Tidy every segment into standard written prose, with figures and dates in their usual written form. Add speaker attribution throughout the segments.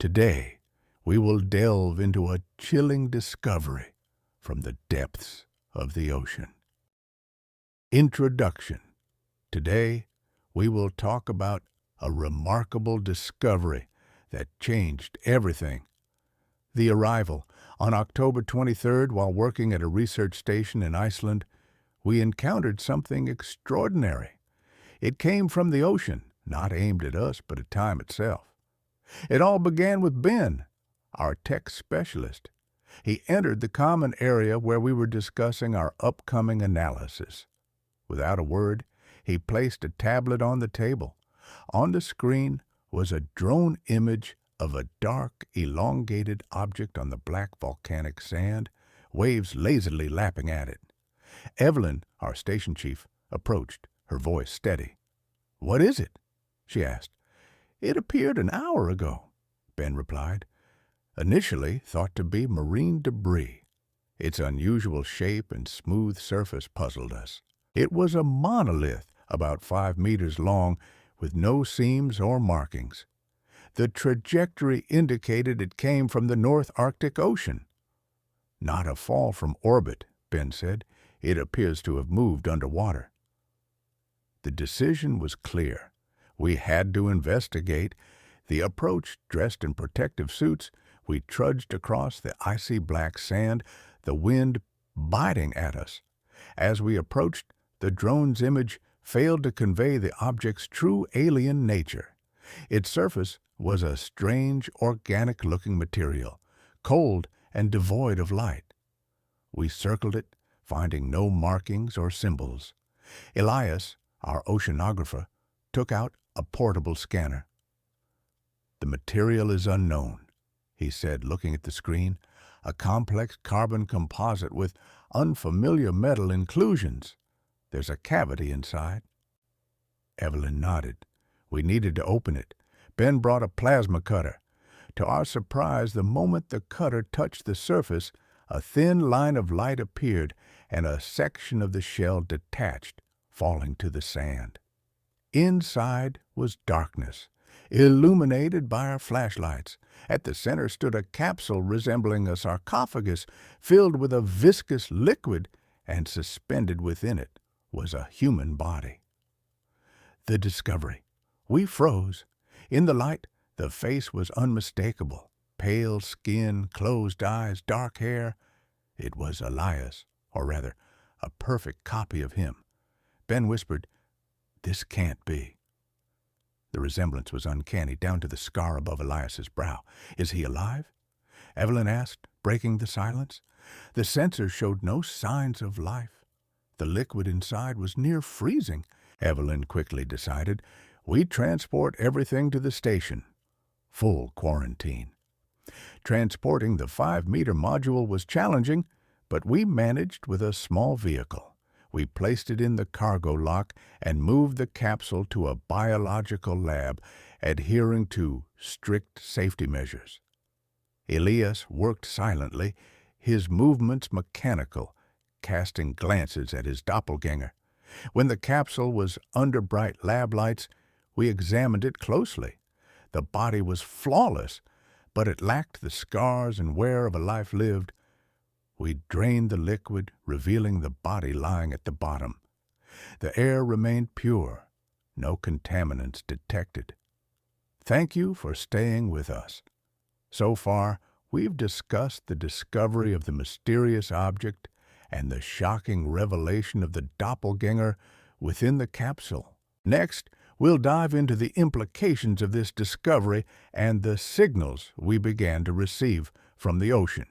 Speaker 1: Today, we will delve into a chilling discovery from the depths of the ocean. Introduction. Today, we will talk about a remarkable discovery that changed everything. The arrival. On October 23rd, while working at a research station in Iceland, we encountered something extraordinary. It came from the ocean, not aimed at us, but at time itself. It all began with Ben, our tech specialist. He entered the common area where we were discussing our upcoming analysis. Without a word, he placed a tablet on the table. On the screen was a drone image of a dark, elongated object on the black volcanic sand, waves lazily lapping at it. Evelyn, our station chief, approached, her voice steady. "What is it?" she asked. "It appeared an hour ago," Ben replied. "Initially thought to be marine debris. Its unusual shape and smooth surface puzzled us. It was a monolith about 5 meters long with no seams or markings. The trajectory indicated it came from the North Arctic Ocean." "Not a fall from orbit," Ben said. "It appears to have moved underwater." The decision was clear. We had to investigate. The approach, dressed in protective suits, we trudged across the icy black sand, the wind biting at us. As we approached, the drone's image failed to convey the object's true alien nature. Its surface was a strange, organic-looking material, cold and devoid of light. We circled it, finding no markings or symbols. Elias, our oceanographer, took out a portable scanner. "The material is unknown," he said, looking at the screen. "A complex carbon composite with unfamiliar metal inclusions. There's a cavity inside." Evelyn nodded. We needed to open it. Ben brought a plasma cutter. To our surprise, the moment the cutter touched the surface, a thin line of light appeared and a section of the shell detached, falling to the sand. Inside was darkness, illuminated by our flashlights. At the center stood a capsule resembling a sarcophagus filled with a viscous liquid, and suspended within it was a human body. The discovery. We froze. In the light, the face was unmistakable. Pale skin, closed eyes, dark hair. It was Elias, or rather, a perfect copy of him. Ben whispered, "This can't be." The resemblance was uncanny, down to the scar above Elias's brow. "Is he alive?" Evelyn asked, breaking the silence. The sensors showed no signs of life. The liquid inside was near freezing. Evelyn quickly decided, "We transport everything to the station." Full quarantine. Transporting the 5-meter module was challenging, but we managed with a small vehicle. We placed it in the cargo lock and moved the capsule to a biological lab, adhering to strict safety measures. Elias worked silently, his movements mechanical, casting glances at his doppelganger. When the capsule was under bright lab lights, we examined it closely. The body was flawless, but it lacked the scars and wear of a life lived. We drained the liquid, revealing the body lying at the bottom. The air remained pure, no contaminants detected. Thank you for staying with us. So far, we've discussed the discovery of the mysterious object and the shocking revelation of the doppelganger within the capsule. Next, we'll dive into the implications of this discovery and the signals we began to receive from the ocean.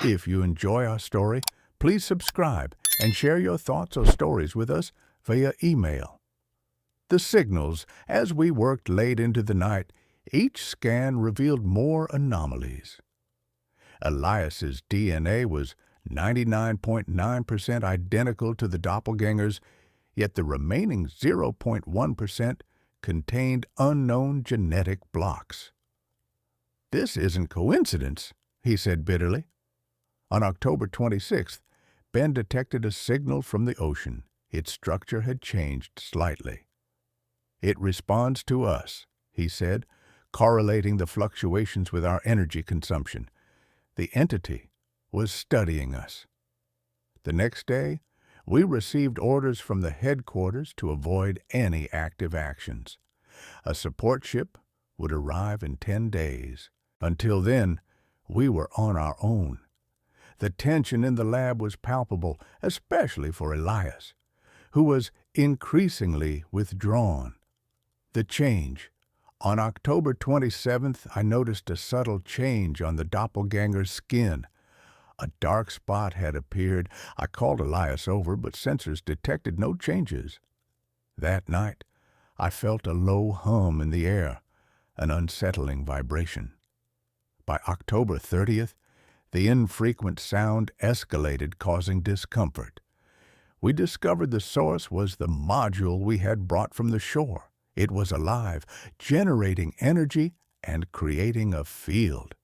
Speaker 1: If you enjoy our story, please subscribe and share your thoughts or stories with us via email. The signals. As we worked late into the night, each scan revealed more anomalies. Elias's DNA was 99.9% identical to the doppelganger's, yet the remaining 0.1% contained unknown genetic blocks. "This isn't coincidence," he said bitterly. On October 26th, Ben detected a signal from the ocean. Its structure had changed slightly. "It responds to us," he said, correlating the fluctuations with our energy consumption. The entity was studying us. The next day, we received orders from the headquarters to avoid any active actions. A support ship would arrive in 10 days. Until then, we were on our own. The tension in the lab was palpable, especially for Elias, who was increasingly withdrawn. The change. On October 27th, I noticed a subtle change on the doppelganger's skin. A dark spot had appeared. I called Elias over, but sensors detected no changes. That night, I felt a low hum in the air, an unsettling vibration. By October 30th, the infrequent sound escalated, causing discomfort. We discovered the source was the module we had brought from the shore. It was alive, generating energy and creating a field.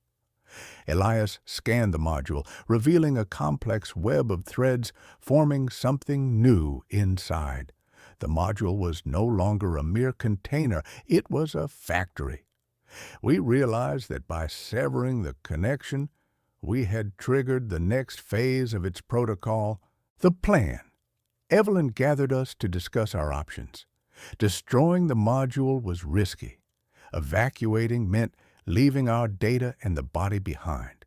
Speaker 1: Elias scanned the module, revealing a complex web of threads forming something new inside. The module was no longer a mere container, it was a factory. We realized that by severing the connection, we had triggered the next phase of its protocol, the plan. Evelyn gathered us to discuss our options. Destroying the module was risky. Evacuating meant leaving our data and the body behind.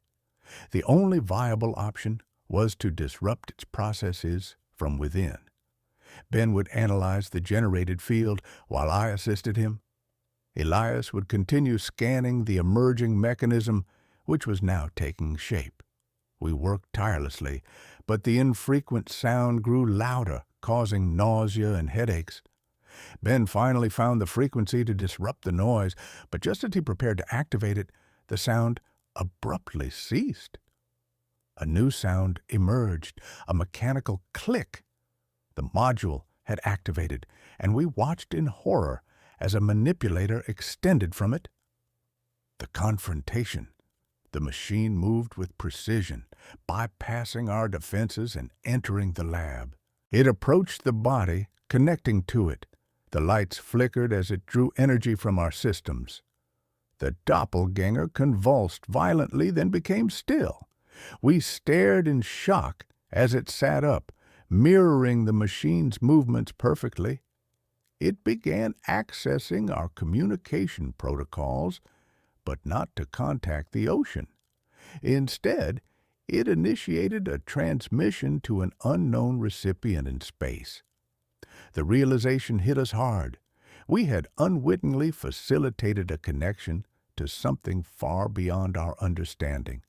Speaker 1: The only viable option was to disrupt its processes from within. Ben would analyze the generated field while I assisted him. Elias would continue scanning the emerging mechanism, which was now taking shape. We worked tirelessly, but the infrequent sound grew louder, causing nausea and headaches. Ben finally found the frequency to disrupt the noise, but just as he prepared to activate it, the sound abruptly ceased. A new sound emerged, a mechanical click. The module had activated, and we watched in horror as a manipulator extended from it. The confrontation. The machine moved with precision, bypassing our defenses and entering the lab. It approached the body, connecting to it. The lights flickered as it drew energy from our systems. The doppelganger convulsed violently, then became still. We stared in shock as it sat up, mirroring the machine's movements perfectly. It began accessing our communication protocols, but not to contact the ocean. Instead, it initiated a transmission to an unknown recipient in space. The realization hit us hard. We had unwittingly facilitated a connection to something far beyond our understanding.